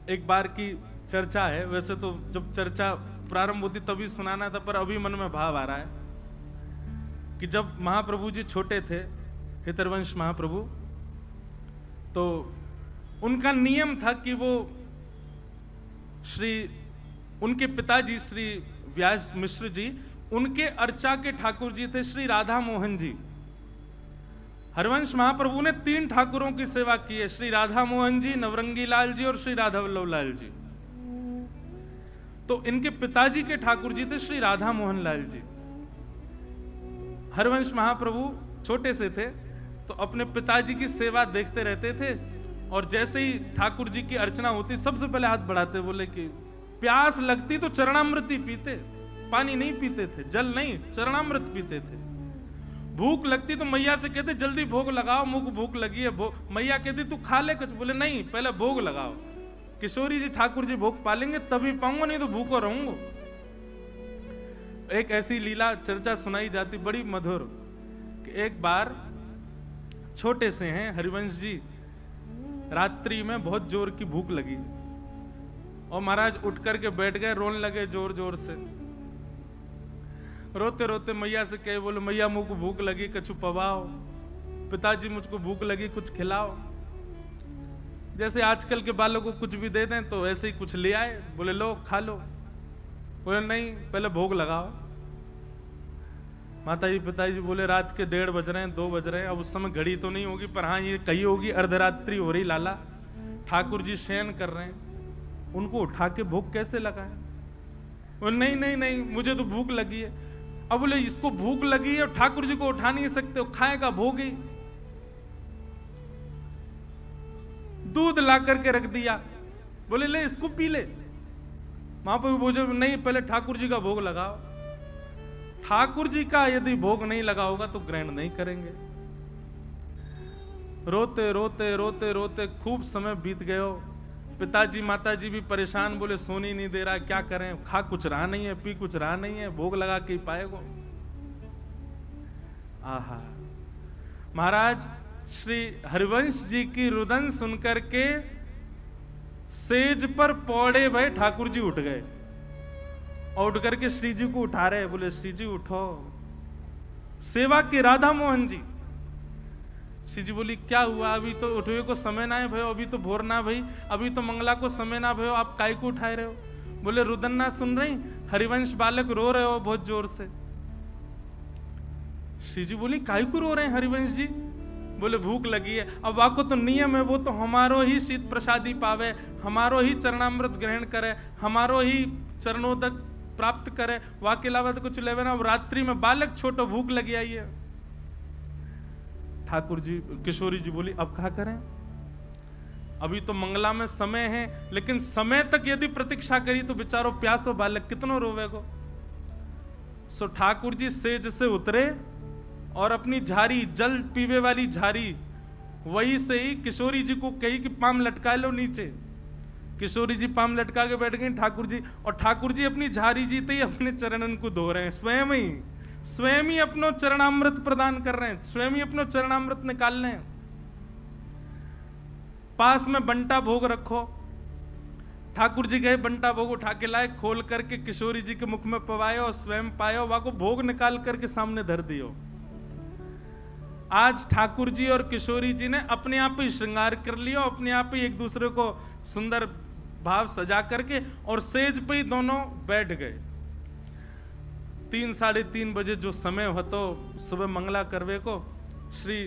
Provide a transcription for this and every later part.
एक बार की चर्चा है, वैसे तो जब चर्चा प्रारंभ होती तभी सुनाना था, पर अभी मन में भाव आ रहा है कि जब महाप्रभु जी छोटे थे, हितरवंश महाप्रभु, तो उनका नियम था कि वो उनके पिताजी श्री व्यास मिश्र जी, उनके अर्चा के ठाकुर जी थे श्री राधा मोहन जी। हरिवंश महाप्रभु ने 3 ठाकुरों की सेवा की है, श्री राधा मोहन जी, नवरंगी लाल जी और श्री राधा वल्लभ लाल जी। तो इनके पिताजी के ठाकुर जी थे श्री राधा मोहन लाल जी। हरिवंश महाप्रभु छोटे से थे तो अपने पिताजी की सेवा देखते रहते थे, और जैसे ही ठाकुर जी की अर्चना होती सबसे पहले हाथ बढ़ाते, बोले कि प्यास लगती तो चरणामृत ही पीते, पानी नहीं पीते थे, जल नहीं, चरणामृत पीते थे। भूख लगती तो मैया से कहते जल्दी भोग लगाओ, मुझको भूख लगी है। मैया कहती तू खा ले कुछ, बोले नहीं पहले भोग लगाओ। किशोरी जी ठाकुर जी भोग पालेंगे तभी पाऊंगा, नहीं तो भूखो रहूंगा। एक ऐसी लीला चर्चा सुनाई जाती बड़ी मधुर कि एक बार छोटे से हैं हरिवंश जी, रात्रि में बहुत जोर की भूख लगी और महाराज उठ करके बैठ गए, रोने लगे जोर जोर से। रोते रोते मैया से कहे, बोले मैया मुझको भूख लगी, कछु पवाओ। पिताजी मुझको भूख लगी, कुछ खिलाओ। जैसे आजकल के बालों को कुछ भी दे दें तो ऐसे ही कुछ ले आए, बोले लो खा लो। बोले नहीं पहले भोग लगाओ। माताजी पिताजी बोले रात के 1:30 बज रहे हैं, 2 बज रहे हैं। अब उस समय घड़ी तो नहीं होगी, पर हाँ ये कही होगी अर्धरात्रि हो रही लाला, ठाकुर जी शयन कर रहे हैं, उनको उठा के भोग कैसे लगाए। बोले नहीं नहीं नहीं मुझे तो भूख लगी है। अब बोले इसको भूख लगी है और ठाकुर जी को उठा नहीं सकते हो, खाएगा भोग ही। दूध ला करके रख दिया, बोले ले इसको पी ले। महाप्रभु बोले नहीं पहले ठाकुर जी का भोग लगाओ। ठाकुर जी का यदि भोग नहीं लगा होगा तो ग्रहण नहीं करेंगे। रोते रोते रोते रोते खूब समय बीत गयो। पिताजी माताजी भी परेशान, बोले सोनी नहीं दे रहा, क्या करें, खा कुछ रहा नहीं है, पी कुछ रहा नहीं है, भोग लगा के ही पाएगो। आहा, महाराज श्री हरिवंश जी की रुदन सुनकर के सेज पर पौड़े भय ठाकुर जी उठ गए और उठ करके श्री जी को उठा रहे, बोले श्री जी उठो। सेवा के राधा मोहन जी। श्री जी बोली क्या हुआ, अभी तो उठवे को समय ना है भयो, अभी तो भोर ना भई, अभी तो मंगला को समय ना भयो, आप काय को उठाए रहे हो। बोले रुदन ना सुन रही, हरिवंश बालक रो रहे हो बहुत जोर से। श्री जी बोली काय को रो रहे हैं हरिवंश जी। बोले भूख लगी है। अब वाको तो नियम है, वो तो हमारो ही शीत प्रसादी पावे, हमारो ही चरणामृत ग्रहण करे, हमारो ही चरणोदक प्राप्त करे, वाके अलावा तो कुछ लेवे ना। रात्रि में बालक छोटो भूख लगी आई है। ठाकुर जी किशोरी जी बोली अब क्या करें, अभी तो मंगला में समय है, लेकिन समय तक यदि प्रतीक्षा करी तो बेचारो प्यासो बालक कितनो रोवेगो। सो ठाकुर जी सेज से उतरे और अपनी झारी, जल पीवे वाली झारी, वही से ही किशोरी जी को कही कि पाम लटका लो नीचे। किशोरी जी पाम लटका के बैठ गई ठाकुर जी, और ठाकुर जी अपनी झारी जीते ही अपने चरणन को धो रहे हैं, स्वयं ही अपनो चरणामृत प्रदान कर रहे हैं, स्वयं ही अपनो चरणामृत निकाल रहे हैं। पास में बंटा भोग रखो। ठाकुर जी गए, बंटा भोग उठा के लाए, खोल करके किशोरी जी के मुख में पवाए और स्वयं पायो, वहां को भोग निकाल करके सामने धर दियो। आज ठाकुर जी और किशोरी जी ने अपने आप ही श्रृंगार कर लिया, अपने आप ही एक दूसरे को सुंदर भाव सजा करके और सेज पे ही दोनों बैठ गए। 3 साढ़े 3 बजे जो समय हो तो सुबह मंगला करवे को श्री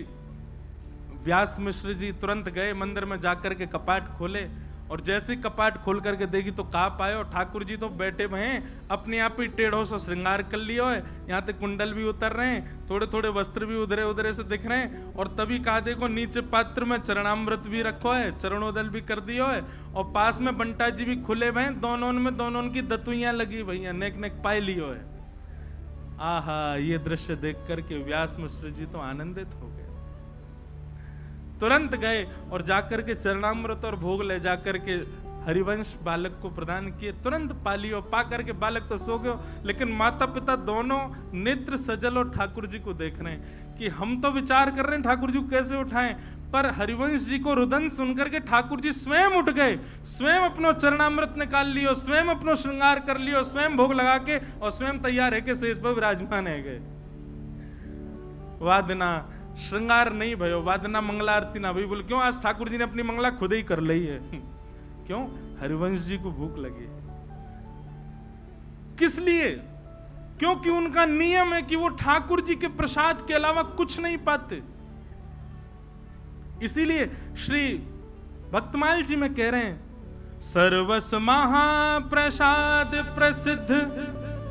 व्यास मिश्र जी तुरंत गए मंदिर में जाकर के कपाट खोले, और जैसे कपाट खोल करके देखी तो कहा पाए ठाकुर जी तो बैठे हुए हैं, अपने आप ही टेढ़ों से श्रृंगार कर लिया है, यहाँ तक कुंडल भी उतर रहे हैं, थोड़े थोड़े वस्त्र भी उधरे उधरे से दिख रहे हैं, और तभी कहा देखो नीचे पात्र में चरणामृत भी रखो है, चरणोदल भी कर दियो है, और पास में बंटा जी भी खुले हुए हैं, दोनों की दतुइयां लगी भैया, नेक नेक पाए लियो है। आहा, ये दृश्य देख करके व्यास मिश्र जी तो आनंदित हो गए। तुरंत गए और जाकर के चरणामृत और भोग ले जाकर के हरिवंश बालक को प्रदान किए, तुरंत पा लियो। पा करके बालक तो सो गयो, लेकिन माता पिता दोनों नेत्र सजल और ठाकुर जी को देख रहे हैं कि हम तो विचार कर रहे हैं ठाकुर जी को कैसे उठाएं, पर हरिवंश जी को रुदन सुनकर के ठाकुर जी स्वयं उठ गए, स्वयं अपनो चरणामृत निकाल लियो, स्वयं अपनो श्रृंगार कर लियो, स्वयं भोग लगा के और स्वयं तैयार है के सेज पर विराजमान है गए। वादना श्रृंगार नहीं भयो, वादना मंगला आरती ना भई। बोले क्यों? आज ठाकुर जी ने अपनी मंगला खुद ही कर ली है। क्यों? हरिवंश जी को भूख लगी। किस लिए? क्योंकि उनका नियम है कि वो ठाकुर जी के प्रसाद के अलावा कुछ नहीं पाते। इसीलिए श्री भक्तमाल जी में कह रहे हैं, सर्वस महाप्रसाद प्रसिद्ध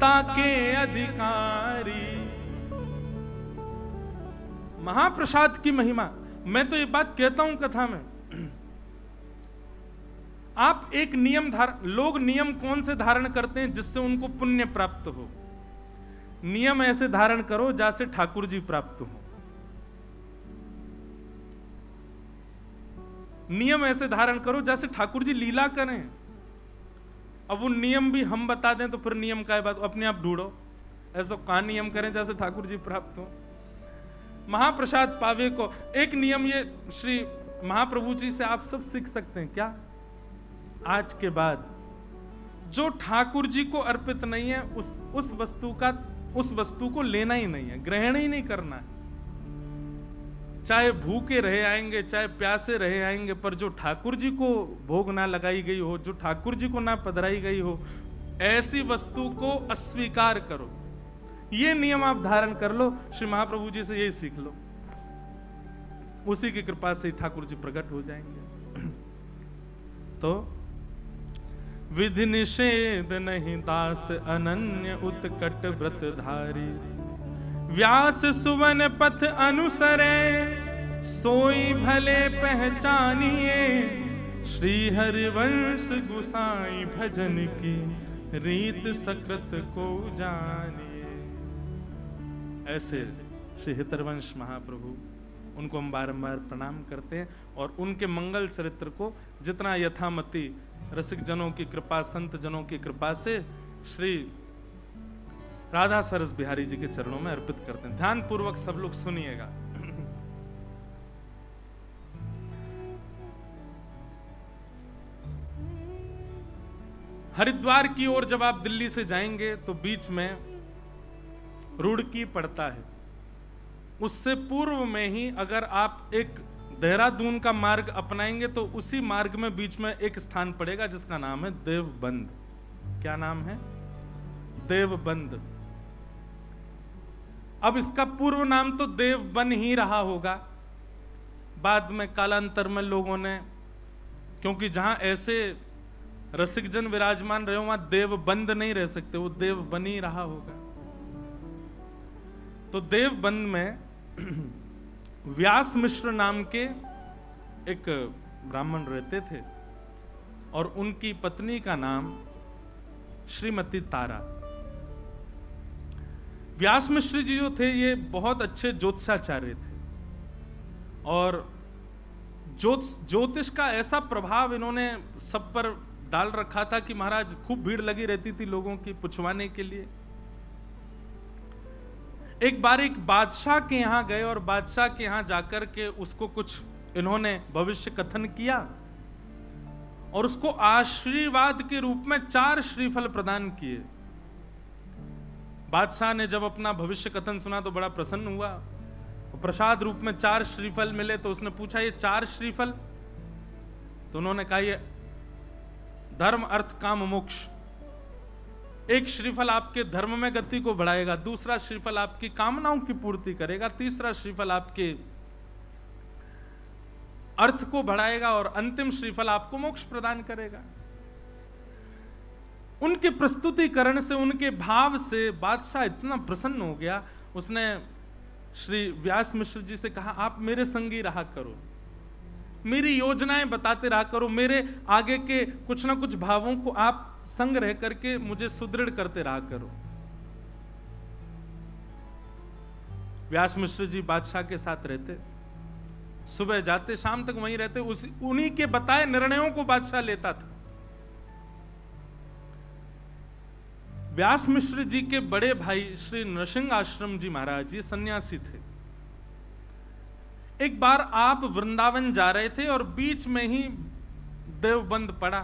ताके अधिकारी। महाप्रसाद की महिमा, मैं तो ये बात कहता हूं कथा में, आप एक नियम लोग नियम कौन से धारण करते हैं जिससे उनको पुण्य प्राप्त हो? नियम ऐसे धारण करो जैसे ठाकुर जी प्राप्त हो। नियम ऐसे धारण करो जैसे ठाकुर जी लीला करें। अब वो नियम भी हम बता दें तो फिर नियम का बात, अपने आप ढूंढो। ऐसा कहां नियम करें जैसे ठाकुर जी प्राप्त हो। महाप्रसाद पावे को एक नियम ये श्री महाप्रभु जी से आप सब सीख सकते हैं। क्या? आज के बाद जो ठाकुर जी को अर्पित नहीं है उस वस्तु को लेना ही नहीं है, ग्रहण ही नहीं करना है। चाहे भूखे रहे आएंगे, चाहे प्यासे रहे आएंगे, पर जो ठाकुर जी को भोग ना लगाई गई हो, जो ठाकुर जी को ना पधराई गई हो, ऐसी वस्तु को अस्वीकार करो। ये नियम आप धारण कर लो, श्री महाप्रभु जी से यही सीख लो, उसी की कृपा से ठाकुर जी प्रकट हो जाएंगे। तो विधि निषेध नहीं दास अनन्य उत्कट व्रतधारी, व्यास सुवन पथ अनुसरे सोई भले पहचानिए, श्री हरिवंश गुसाई भजन की रीत सकृत को जानिए। ऐसे श्री हितरवंश महाप्रभु, उनको हम बारंबार प्रणाम करते हैं और उनके मंगल चरित्र को जितना यथामति रसिक जनों की कृपा, संत जनों की कृपा से श्री राधा सरस बिहारी जी के चरणों में अर्पित करते हैं। ध्यान पूर्वक सब लोग सुनिएगा। हरिद्वार की ओर जब आप दिल्ली से जाएंगे तो बीच में रुड़की पड़ता है। उससे पूर्व में ही अगर आप एक देहरादून का मार्ग अपनाएंगे तो उसी मार्ग में बीच में एक स्थान पड़ेगा जिसका नाम है देवबंद। क्या नाम है? देवबंद। अब इसका पूर्व नाम तो देवबन ही रहा होगा। बाद में कालांतर में लोगों ने, क्योंकि जहां ऐसे रसिक जन विराजमान रहे हो वहां देवबंद नहीं रह सकते, वो देवबन ही रहा होगा। तो देवबंद में व्यास मिश्र नाम के एक ब्राह्मण रहते थे और उनकी पत्नी का नाम श्रीमती तारा। व्यास मिश्र जी जो थे ये बहुत अच्छे ज्योतिषाचार्य थे और ज्योतिष का ऐसा प्रभाव इन्होंने सब पर डाल रखा था कि महाराज खूब भीड़ लगी रहती थी लोगों की पुछवाने के लिए। एक बार एक बादशाह के यहां गए और बादशाह के यहां जाकर के उसको कुछ इन्होंने भविष्य कथन किया और उसको आशीर्वाद के रूप में 4 श्रीफल प्रदान किए। बादशाह ने जब अपना भविष्य कथन सुना तो बड़ा प्रसन्न हुआ। प्रसाद रूप में 4 श्रीफल मिले तो उसने पूछा ये 4 श्रीफल? तो उन्होंने कहा ये धर्म अर्थ काम मोक्ष। एक श्रीफल आपके धर्म में गति को बढ़ाएगा, दूसरा श्रीफल आपकी कामनाओं की पूर्ति करेगा, तीसरा श्रीफल आपके अर्थ को बढ़ाएगा और अंतिम श्रीफल आपको मोक्ष प्रदान करेगा। उनके प्रस्तुतिकरण से, उनके भाव से बादशाह इतना प्रसन्न हो गया, उसने श्री व्यास मिश्र जी से कहा आप मेरे संगी रहा करो, मेरी योजनाएं बताते रहा करो, मेरे आगे के कुछ ना कुछ भावों को आप संग रह करके मुझे सुदृढ़ करते रहा करो। व्यास मिश्र जी बादशाह के साथ रहते, सुबह जाते शाम तक वहीं रहते, उन्हीं के बताए निर्णयों को बादशाह लेता था। व्यास मिश्र जी के बड़े भाई श्री नृसिंह आश्रम जी महाराज ये सन्यासी थे। एक बार आप वृंदावन जा रहे थे और बीच में ही देवबंद पड़ा,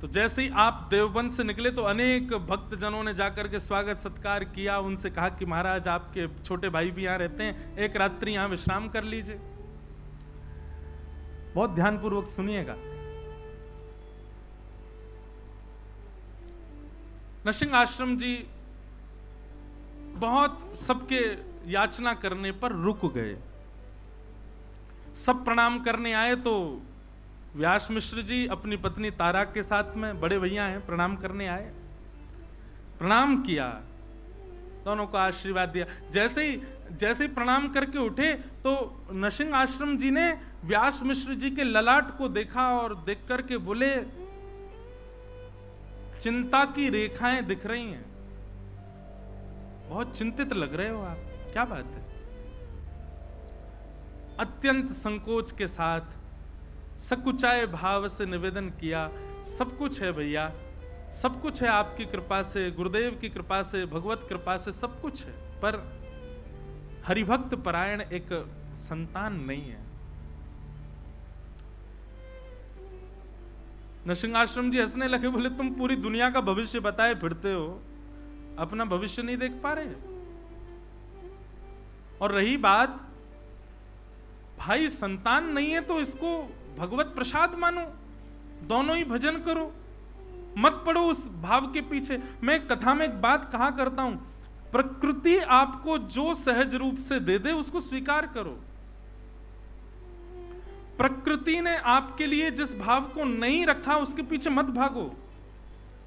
तो जैसे ही आप देवबंद से निकले तो अनेक भक्तजनों ने जाकर के स्वागत सत्कार किया, उनसे कहा कि महाराज आपके छोटे भाई भी यहां रहते हैं, एक रात्रि यहां विश्राम कर लीजिए। बहुत ध्यानपूर्वक सुनिएगा। नृसिंह आश्रम जी बहुत सबके याचना करने पर रुक गए। सब प्रणाम करने आए तो व्यास मिश्र जी अपनी पत्नी तारा के साथ में, बड़े भैया हैं, प्रणाम करने आए, प्रणाम किया, दोनों को आशीर्वाद दिया। जैसे ही प्रणाम करके उठे तो नृसिंह आश्रम जी ने व्यास मिश्र जी के ललाट को देखा और देख करके बोले, चिंता की रेखाएं दिख रही हैं, बहुत चिंतित लग रहे हो आप, क्या बात है? अत्यंत संकोच के साथ सकुचाए भाव से निवेदन किया, सब कुछ है भैया, सब कुछ है आपकी कृपा से, गुरुदेव की कृपा से, भगवत कृपा से सब कुछ है, पर हरिभक्त परायण एक संतान नहीं है। नृसिंह आश्रम जी हंसने लगे, बोले तुम पूरी दुनिया का भविष्य बताए फिरते हो, अपना भविष्य नहीं देख पा रहे। और रही बात, भाई संतान नहीं है तो इसको भगवत प्रसाद मानो, दोनों ही भजन करो, मत पड़ो उस भाव के पीछे। मैं कथा में एक बात कहा करता हूं, प्रकृति आपको जो सहज रूप से दे दे उसको स्वीकार करो। प्रकृति ने आपके लिए जिस भाव को नहीं रखा उसके पीछे मत भागो,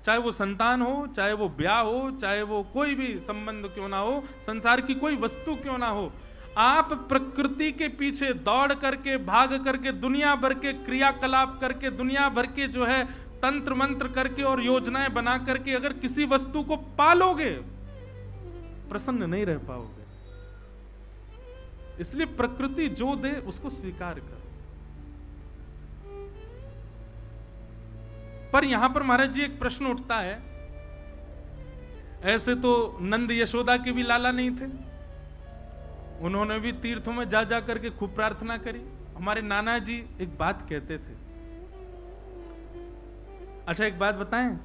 चाहे वो संतान हो, चाहे वो ब्याह हो, चाहे वो कोई भी संबंध क्यों ना हो, संसार की कोई वस्तु क्यों ना हो। आप प्रकृति के पीछे दौड़ करके, भाग करके, दुनिया भर के क्रियाकलाप करके, दुनिया भर के जो है तंत्र मंत्र करके और योजनाएं बना करके अगर किसी वस्तु को पालोगे, प्रसन्न नहीं रह पाओगे। इसलिए प्रकृति जो दे उसको स्वीकार करो। पर यहां पर महाराज जी एक प्रश्न उठता है, ऐसे तो नंद यशोदा के भी लाला नहीं थे, उन्होंने भी तीर्थों में जा जा करके खूब प्रार्थना करी। हमारे नाना जी एक बात कहते थे, अच्छा एक बात बताएं,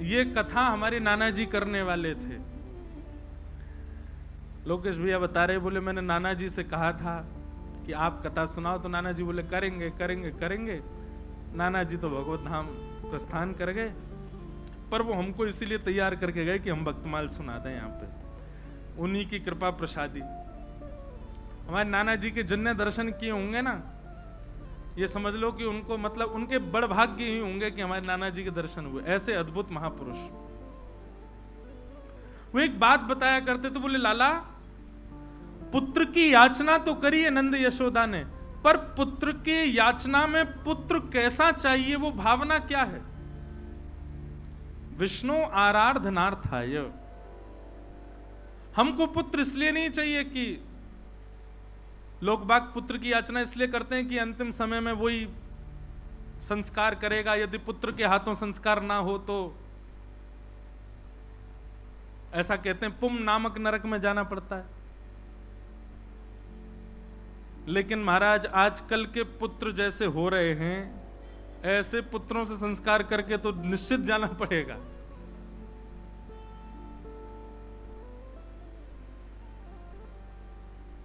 ये कथा हमारे नाना जी करने वाले थे। लोकेश भैया बता रहे, बोले मैंने नाना जी से कहा था कि आप कथा सुनाओ, तो नाना जी बोले करेंगे करेंगे करेंगे। नाना जी तो भगवत धाम प्रस्थान कर गए, पर वो हमको इसीलिए तैयार करके गए कि हम भक्तमाल सुना दें यहाँ पे, उन्हीं की कृपा प्रसादी। हमारे नाना जी के जिनने दर्शन किए होंगे ना, ये समझ लो कि उनको मतलब उनके बड़ भाग्य ही होंगे कि हमारे नाना जी के दर्शन हुए। ऐसे अद्भुत महापुरुष। वो एक बात बताया करते तो बोले, लाला पुत्र की याचना तो करी है नंद यशोदा ने, पर पुत्र के याचना में पुत्र कैसा चाहिए, वो भावना क्या है? विष्णु आराधनार्थाय। हमको पुत्र इसलिए नहीं चाहिए कि लोग बाग पुत्र की याचना इसलिए करते हैं कि अंतिम समय में वही संस्कार करेगा, यदि पुत्र के हाथों संस्कार ना हो तो ऐसा कहते हैं पुम नामक नरक में जाना पड़ता है। लेकिन महाराज आजकल के पुत्र जैसे हो रहे हैं, ऐसे पुत्रों से संस्कार करके तो निश्चित जाना पड़ेगा।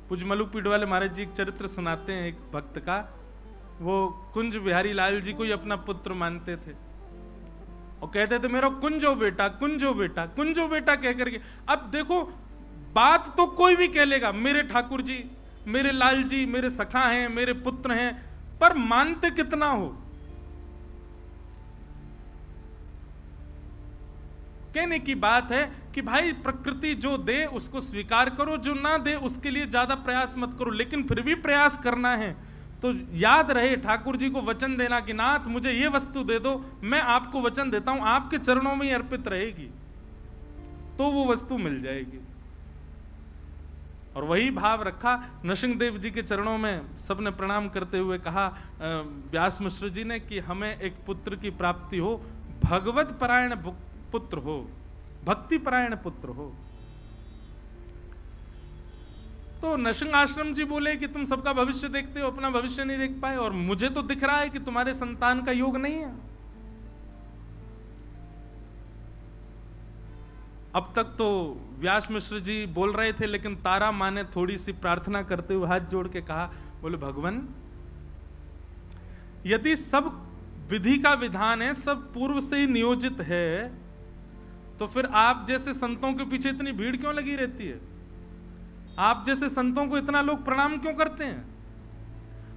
पूज्य मलुकपीठ वाले महाराज जी एक चरित्र सुनाते हैं एक भक्त का। वो कुंज बिहारी लाल जी को ही अपना पुत्र मानते थे और कहते थे मेरा कुंजो बेटा, कुंजो बेटा, कुंजो बेटा कह करके। अब देखो बात तो कोई भी कह लेगा, मेरे ठाकुर जी, मेरे लाल जी, मेरे सखा हैं, मेरे पुत्र हैं, पर मानते कितना हो? कहने की बात है कि भाई प्रकृति जो दे उसको स्वीकार करो, जो ना दे उसके लिए ज्यादा प्रयास मत करो। लेकिन फिर भी प्रयास करना है तो याद रहे ठाकुर जी को वचन देना कि नाथ मुझे ये वस्तु दे दो, मैं आपको वचन देता हूं आपके चरणों में ही अर्पित रहेगी, तो वो वस्तु मिल जाएगी। और वही भाव रखा। नृसिंहदेव जी के चरणों में सबने प्रणाम करते हुए कहा व्यास मिश्र जी ने कि हमें एक पुत्र की प्राप्ति हो, भगवत परायण पुत्र हो, भक्ति परायण पुत्र हो। तो नृसिंह आश्रम जी बोले कि तुम सबका भविष्य देखते हो, अपना भविष्य नहीं देख पाए, और मुझे तो दिख रहा है कि तुम्हारे संतान का योग नहीं है। अब तक तो व्यास मिश्र जी बोल रहे थे, लेकिन तारा माँ ने थोड़ी सी प्रार्थना करते हुए हाथ जोड़ के कहा, बोले भगवान, यदि सब विधि का विधान है, सब पूर्व से ही नियोजित है, तो फिर आप जैसे संतों के पीछे इतनी भीड़ क्यों लगी रहती है? आप जैसे संतों को इतना लोग प्रणाम क्यों करते हैं?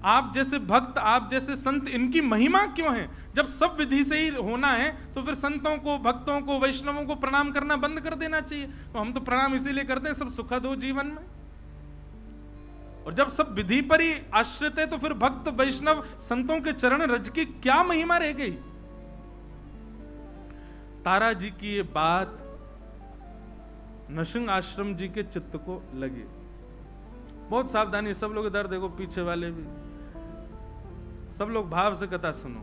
आप जैसे भक्त, आप जैसे संत, इनकी महिमा क्यों है? जब सब विधि से ही होना है तो फिर संतों को, भक्तों को, वैष्णवों को प्रणाम करना बंद कर देना चाहिए। तो हम तो प्रणाम इसीलिए करते हैं सब सुखद हो जीवन में। और जब सब विधि पर ही आश्रित है तो फिर भक्त, वैष्णव, संतों के चरण रज की क्या महिमा रह गई? तारा जी की ये बात नृसिंह आश्रम जी के चित्त को लगी। बहुत सावधानी, सब लोग इधर देखो, पीछे वाले भी, सब लोग भाव से कथा सुनो।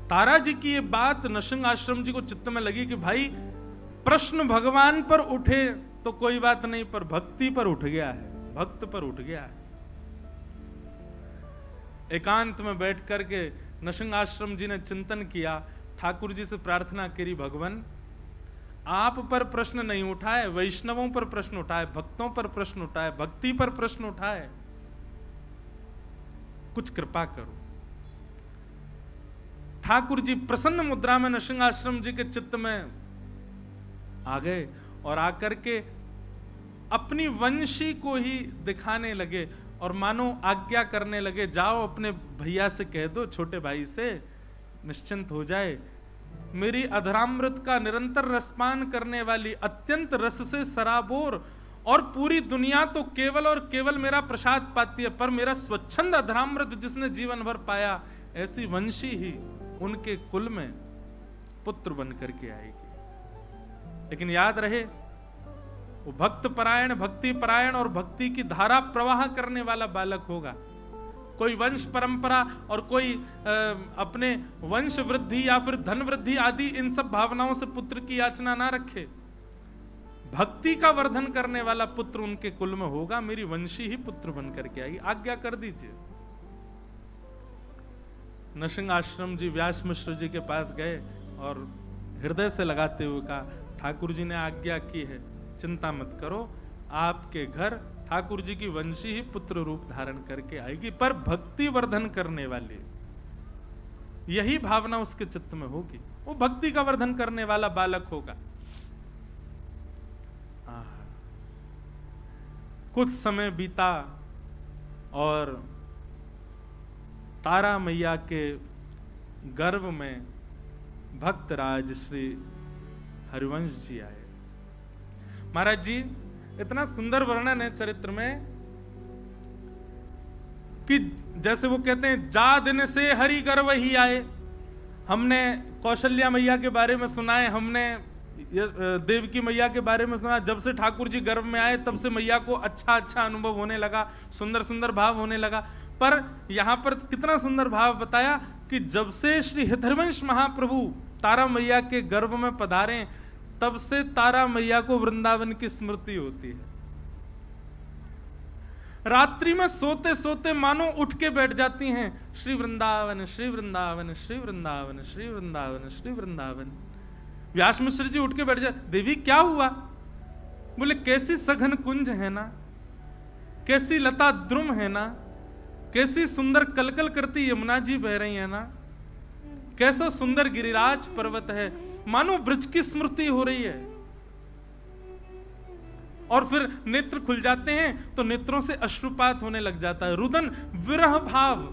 तारा जी की ये बात नृसिंह आश्रम जी को चित्त में लगी कि भाई, प्रश्न भगवान पर उठे तो कोई बात नहीं, पर भक्ति पर उठ गया है, भक्त पर उठ गया है। एकांत में बैठ करके नृसिंह आश्रम जी ने चिंतन किया, ठाकुर जी से प्रार्थना करी, भगवान आप पर प्रश्न नहीं उठाए, वैष्णवों पर प्रश्न उठाए, भक्तों पर प्रश्न उठाए, भक्ति पर प्रश्न उठाए, कुछ कृपा करो। ठाकुर जी प्रसन्न मुद्रा में नृसिंह आश्रम जी के चित्त में आ गए और आकर के अपनी वंशी को ही दिखाने लगे और मानो आज्ञा करने लगे, जाओ अपने भैया से कह दो, छोटे भाई से, निश्चिंत हो जाए। मेरी अधरामृत का निरंतर रसपान करने वाली, अत्यंत रस से सराबोर और पूरी दुनिया तो केवल और केवल मेरा प्रसाद पाती है, पर मेरा स्वच्छंद अधरामृत जिसने जीवन भर पाया, ऐसी वंशी ही उनके कुल में पुत्र बन करके आएगी। लेकिन याद रहे, वो भक्त परायण, भक्ति परायण और भक्ति की धारा प्रवाह करने वाला बालक होगा। कोई वंश परंपरा और कोई अपने वंश वृद्धि या फिर धन वृद्धि आदि इन सब भावनाओं से पुत्र की याचना ना रखे। भक्ति का वर्धन करने वाला पुत्र उनके कुल में होगा, मेरी वंशी ही पुत्र बन करके आएगी, आज्ञा कर दीजिए। नृसिंह आश्रम जी व्यास मिश्र जी के पास गए और हृदय से लगाते हुए कहा, ठाकुर जी ने आज्ञा की है, चिंता मत करो, आपके घर ठाकुर जी की वंशी ही पुत्र रूप धारण करके आएगी, पर भक्ति वर्धन करने वाली, यही भावना उसके चित्त में होगी, वो भक्ति का वर्धन करने वाला बालक होगा। कुछ समय बीता और तारा मैया के गर्भ में भक्तराज श्री हरिवंश जी आए। महाराज जी, इतना सुंदर वर्णन है चरित्र में कि जैसे वो कहते हैं, जा दिन से हरि गर्भ ही आए। हमने कौशल्या मैया के बारे में सुना है, हमने देवकी मैया के बारे में सुना। जब से ठाकुर जी गर्भ में आए तब से मैया को अच्छा अच्छा अनुभव होने लगा, सुंदर सुंदर भाव होने लगा। पर यहां पर कितना सुंदर भाव बताया कि जब से श्री हरिवंश महाप्रभु तारा मैया के गर्भ में पधारे, तब से तारा मैया को वृंदावन की स्मृति होती है। रात्रि में सोते सोते मानो उठ के बैठ जाती हैं, श्री वृंदावन श्री वृंदावन श्री वृंदावन श्री वृंदावन श्री वृंदावन। व्यास मिश्र जी उठ के बैठ जाते, देवी क्या हुआ? बोले, कैसी सघन कुंज है ना, कैसी लता द्रुम है ना, कैसी सुंदर कलकल करती यमुना जी बह रही है ना, कैसा सुंदर गिरिराज पर्वत है, मानो ब्रज की स्मृति हो रही है। और फिर नेत्र खुल जाते हैं तो नेत्रों से अश्रुपात होने लग जाता है, रुदन विरह भाव।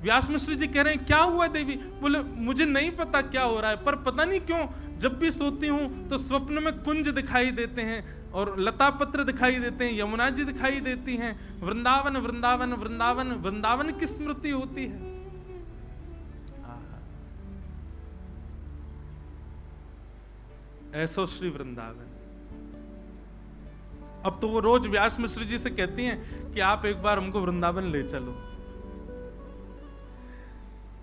व्यास मिश्र जी कह रहे हैं, क्या हुआ देवी? बोले, मुझे नहीं पता क्या हो रहा है, पर पता नहीं क्यों जब भी सोती हूं तो स्वप्न में कुंज दिखाई देते हैं और लता पत्र दिखाई देते हैं, यमुना जी दिखाई देती हैं, वृंदावन वृंदावन वृंदावन वृंदावन की स्मृति होती है। ऐसो श्री वृंदावन। अब तो वो रोज व्यास मिश्र जी से कहती हैं कि आप एक बार हमको वृंदावन ले चलो।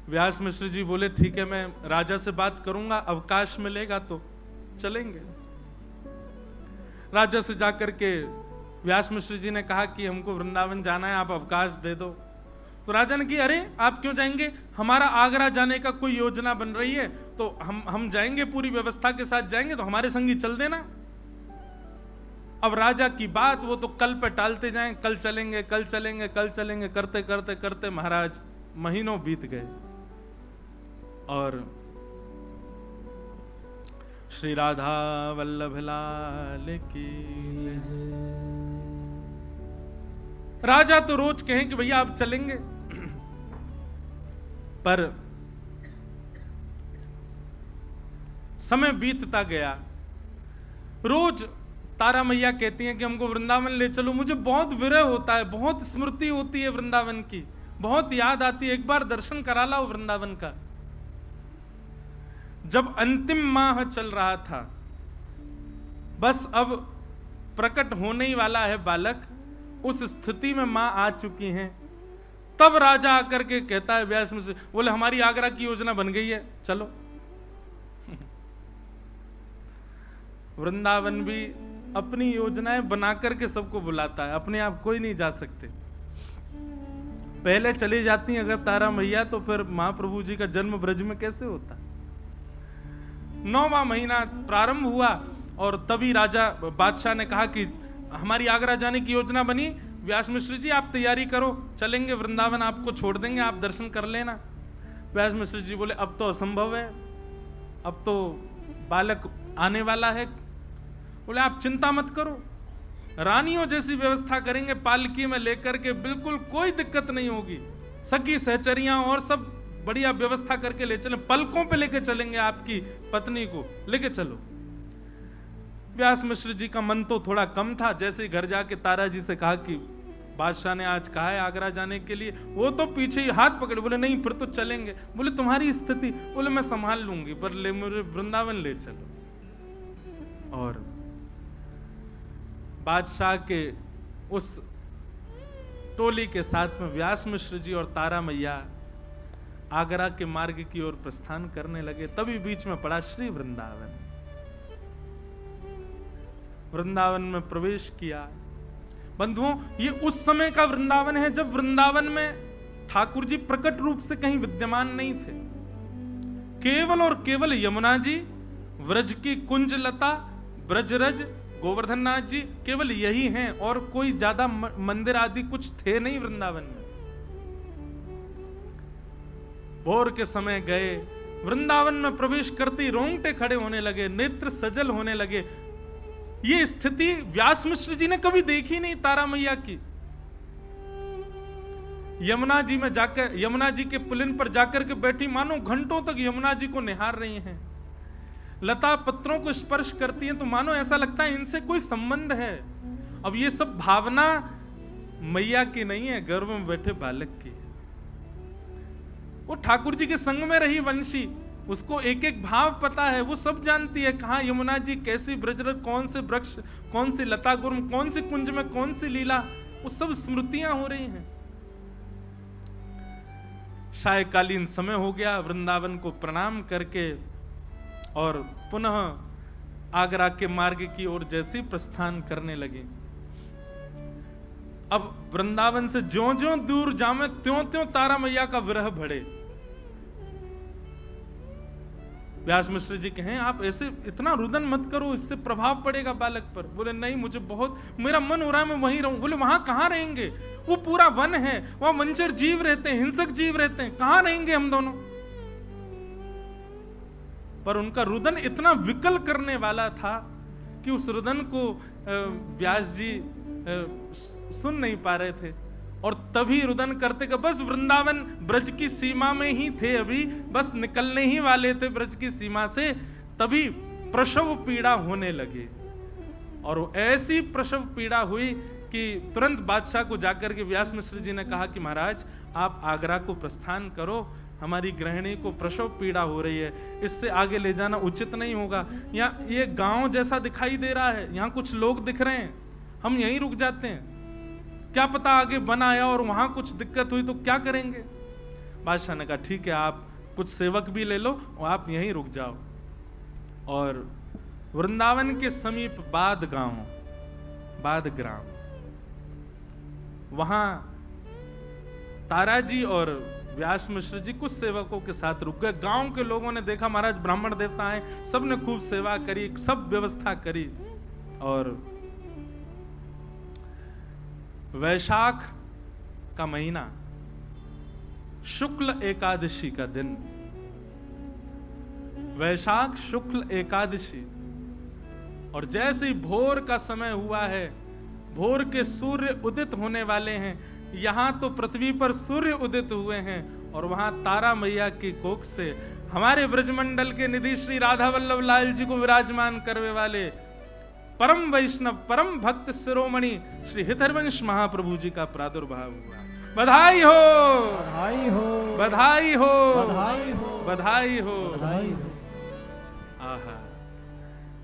व्यास मिश्र जी बोले ठीक है, मैं राजा से बात करूंगा, अवकाश मिलेगा तो चलेंगे। राजा से जाकर के व्यास मिश्र जी ने कहा कि हमको वृंदावन जाना है, आप अवकाश दे दो। तो राजा ने कहा अरे आप क्यों जाएंगे, हमारा आगरा जाने का कोई योजना बन रही है, तो हम जाएंगे, पूरी व्यवस्था के साथ जाएंगे, तो हमारे संगी चल देना। अब राजा की बात वो तो कल पे टालते जाएं, कल चलेंगे कल चलेंगे कल चलेंगे, करते करते करते महाराज महीनों बीत गए। और श्री राधा वल्लभ लाल की राजा तो रोज कहें कि भैया आप चलेंगे, पर समय बीतता गया। रोज तारा मैया कहती हैं कि हमको वृंदावन ले चलो, मुझे बहुत विरह होता है, बहुत स्मृति होती है वृंदावन की, बहुत याद आती है, एक बार दर्शन करा लाओ वृंदावन का। जब अंतिम माह चल रहा था, बस अब प्रकट होने ही वाला है बालक, उस स्थिति में मां आ चुकी हैं, तब राजा आकर के कहता है व्यास मुझसे, बोले हमारी आगरा की योजना बन गई है, चलो। वृंदावन भी अपनी योजनाएं बना करके सबको बुलाता है, अपने आप कोई नहीं जा सकते। पहले चली जाती अगर तारा मैया, तो फिर महाप्रभु जी का जन्म ब्रज में कैसे होता। 9वां महीना प्रारंभ हुआ और तभी राजा बादशाह ने कहा कि हमारी आगरा जाने की योजना बनी, व्यास मिश्र जी आप तैयारी करो, चलेंगे वृंदावन, आपको छोड़ देंगे, आप दर्शन कर लेना। व्यास मिश्र जी बोले अब तो असंभव है, अब तो बालक आने वाला है। बोले आप चिंता मत करो, रानियों जैसी व्यवस्था करेंगे, पालकी में लेकर के, बिल्कुल कोई दिक्कत नहीं होगी, सखी सहचरियां और सब बढ़िया व्यवस्था करके ले चलें, पलकों पे लेके चलेंगे, आपकी पत्नी को लेके चलो। व्यास मिश्र जी का मन तो थोड़ा कम था, जैसे घर जाके तारा जी से कहा कि बादशाह ने आज कहा है आगरा जाने के लिए, वो तो पीछे ही हाथ पकड़े, बोले नहीं फिर तो चलेंगे। बोले तुम्हारी स्थिति, बोले मैं संभाल लूंगी, पर ले मुझे वृंदावन ले चलो। और बादशाह के उस टोली के साथ में व्यास मिश्र जी और तारा मैया आगरा के मार्ग की ओर प्रस्थान करने लगे। तभी बीच में पड़ा श्री वृंदावन। वृंदावन में प्रवेश किया। बंधुओं, ये उस समय का वृंदावन है जब वृंदावन में ठाकुर जी प्रकट रूप से कहीं विद्यमान नहीं थे। केवल और केवल यमुना जी, व्रज की कुंज लता, ब्रजरज, गोवर्धन नाथ जी, केवल यही हैं, और कोई ज्यादा मंदिर आदि कुछ थे नहीं वृंदावन में। भोर के समय गए, वृंदावन में प्रवेश करते ही रोंगटे खड़े होने लगे, नेत्र सजल होने लगे। ये स्थिति व्यास मिश्र जी ने कभी देखी नहीं तारा मैया की। यमुना जी में जाकर, यमुना जी के पुलिन पर जाकर के बैठी, मानो घंटों तक यमुना जी को निहार रही हैं। लता पत्रों को स्पर्श करती हैं तो मानो ऐसा लगता है इनसे कोई संबंध है। अब ये सब भावना मैया की नहीं है, गर्भ में बैठे बालक की। वो ठाकुर जी के संग में रही वंशी, उसको एक एक भाव पता है, वो सब जानती है कहाँ यमुना जी, कैसी ब्रजरज, कौन से वृक्ष, कौन सी लता गुर्म, कौन सी कुंज में कौन सी लीला, वो सब स्मृतियां हो रही हैं। सायकालीन समय हो गया, वृंदावन को प्रणाम करके और पुनः आगरा के मार्ग की ओर जैसे प्रस्थान करने लगे। अब वृंदावन से ज्यों-ज्यों दूर जामे त्यों-त्यों तारा मैया का विरह बढ़े। व्यास मिश्र जी कहें आप ऐसे इतना रुदन मत करो, इससे प्रभाव पड़ेगा बालक पर। बोले नहीं, मुझे बहुत, मेरा मन हो रहा है मैं वहीं रहूं। बोले वहां कहां रहेंगे, वो पूरा वन है, वहां वंचर जीव रहते हैं, हिंसक जीव रहते हैं, कहां रहेंगे हम दोनों। पर उनका रुदन इतना विकल करने वाला था कि उस रुदन को व्यास जी सुन नहीं पा रहे थे। और तभी रुदन करते कि बस वृंदावन ब्रज की सीमा में ही थे, अभी बस निकलने ही वाले थे ब्रज की सीमा से, तभी प्रसव पीड़ा होने लगे। और ऐसी प्रसव पीड़ा हुई कि तुरंत बादशाह को जाकर के व्यास मिश्र जी ने कहा कि महाराज आप आगरा को प्रस्थान करो, हमारी गृहिणी को प्रसव पीड़ा हो रही है, इससे आगे ले जाना उचित नहीं होगा। यहाँ ये गांव जैसा दिखाई दे रहा है, यहाँ कुछ लोग दिख रहे हैं, हम यहीं रुक जाते हैं, क्या पता आगे बन आया और वहां कुछ दिक्कत हुई तो क्या करेंगे। बादशाह ने कहा ठीक है, आप कुछ सेवक भी ले लो और आप यहीं रुक जाओ। और वृंदावन के समीप बाद ग्राम, वहां ताराजी और व्यास मिश्र जी कुछ सेवकों के साथ रुक गए। गांव के लोगों ने देखा महाराज ब्राह्मण देवता आए, सबने खूब सेवा करी, सब व्यवस्था करी। और वैशाख का महीना, शुक्ल एकादशी का दिन, वैशाख शुक्ल एकादशी, और जैसे ही भोर का समय हुआ है, भोर के सूर्य उदित होने वाले हैं, यहां तो पृथ्वी पर सूर्य उदित हुए हैं और वहां तारा मैया की कोख से हमारे ब्रजमंडल के निधि श्री राधा वल्लभ लाल जी को विराजमान करने वाले परम वैष्णव परम भक्त शिरोमणि श्री हितरवंश महाप्रभु जी का प्रादुर्भाव हुआ। बधाई हो, बधाई हो, बधाई हो, बधाई हो, बधाई हो, बधाई हो। आहा,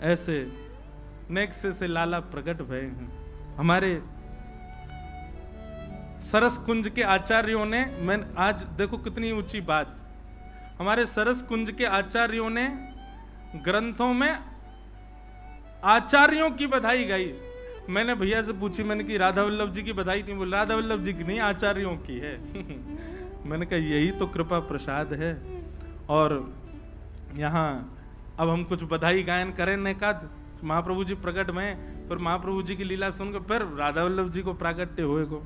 ऐसे नेक्से से लाला प्रकट भय हैं। हमारे सरस कुंज के आचार्यों ने, मैं आज देखो कितनी ऊंची बात, हमारे सरस कुंज के आचार्यों ने ग्रंथों में आचार्यों की बधाई गाई। मैंने भैया से पूछी, मैंने कि राधा वल्लभ जी की बधाई नहीं, बोल राधा वल्लभ जी की नहीं, आचार्यों की है। मैंने कहा यही तो कृपा प्रसाद है। और यहाँ अब हम कुछ बधाई गायन करें ने का महाप्रभु जी प्रकट में, फिर महाप्रभु जी की लीला सुनकर फिर राधा वल्लभ जी को प्राकट्य हुए को